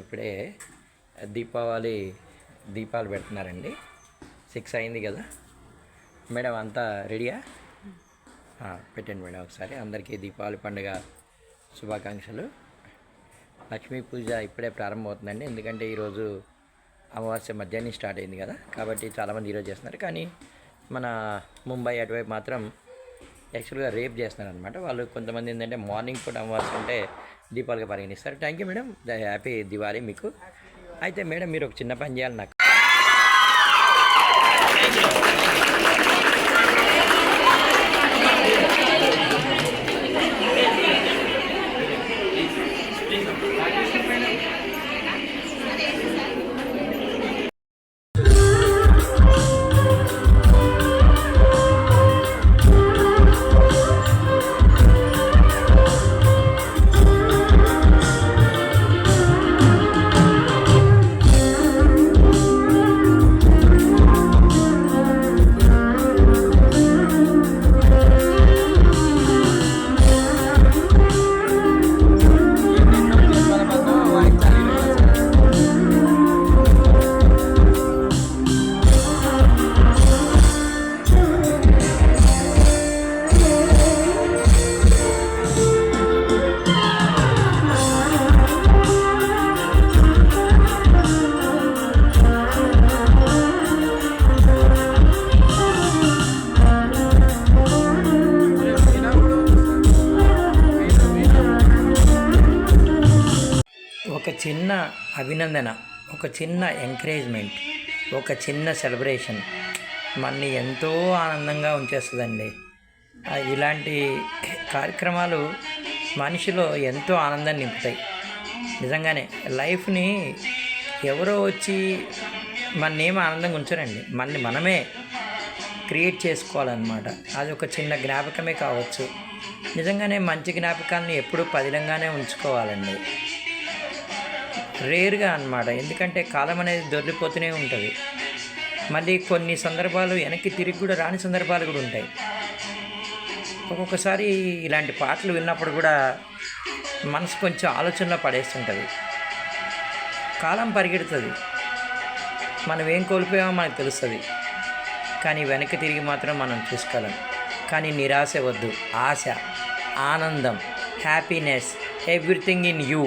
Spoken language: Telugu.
ఇప్పుడే దీపాలు పెడుతున్నారండి. 6 అయింది కదా మేడం, అంతా రెడీయా? పెట్టండి మేడం ఒకసారి. అందరికీ దీపావళి పండుగ శుభాకాంక్షలు. లక్ష్మీ పూజ ఇప్పుడే ప్రారంభమవుతుందండి, ఎందుకంటే ఈరోజు అమావాస్య మధ్యాహ్నం స్టార్ట్ అయింది కదా, కాబట్టి చాలామంది ఈరోజు చేస్తున్నారు. కానీ మన ముంబై అటువైపు మాత్రం యాక్చువల్గా రేపు చేస్తున్నారు అనమాట. వాళ్ళు కొంతమంది ఏంటంటే మార్నింగ్ పూట అమావాస్య ఉంటే దీపాలుగా పరిగణిస్తారు. Thank you madam, happy Diwali మీకు. అయితే మేడం మీరు ఒక చిన్న పని చేయాలి నాకు. ఒక చిన్న అభినందన, ఒక చిన్న ఎంకరేజ్మెంట్, ఒక చిన్న సెలబ్రేషన్ మనని ఎంతో ఆనందంగా ఉంచేస్తుందండి. ఇలాంటి కార్యక్రమాలు మనిషిలో ఎంతో ఆనందాన్ని నింపుతాయి. నిజంగానే లైఫ్ని ఎవరో వచ్చి మననేమో ఆనందంగా ఉంచరండి, మనని మనమే క్రియేట్ చేసుకోవాలన్నమాట. అది ఒక చిన్న జ్ఞాపకమే కావచ్చు. నిజంగానే మంచి జ్ఞాపకాలని ఎప్పుడూ పదిలంగానే ఉంచుకోవాలండి, రేర్గా అన్నమాట. ఎందుకంటే కాలం అనేది దొరికిపోతూనే ఉంటుంది. మళ్ళీ కొన్ని సందర్భాలు వెనక్కి తిరిగి కూడా రాని సందర్భాలు కూడా ఉంటాయి. ఒక్కొక్కసారి ఇలాంటి పాటలు విన్నప్పుడు కూడా మనసు కొంచెం ఆలోచనలో పడేస్తుంటుంది. కాలం పరిగెడుతుంది, మనం ఏం కోల్పోయామో మనకు తెలుస్తుంది, కానీ వెనక్కి తిరిగి మాత్రం మనం చూసుకోలేం. కానీ నిరాశ వద్దు, ఆశ, ఆనందం, హ్యాపీనెస్, ఎవ్రీథింగ్ ఇన్ యూ.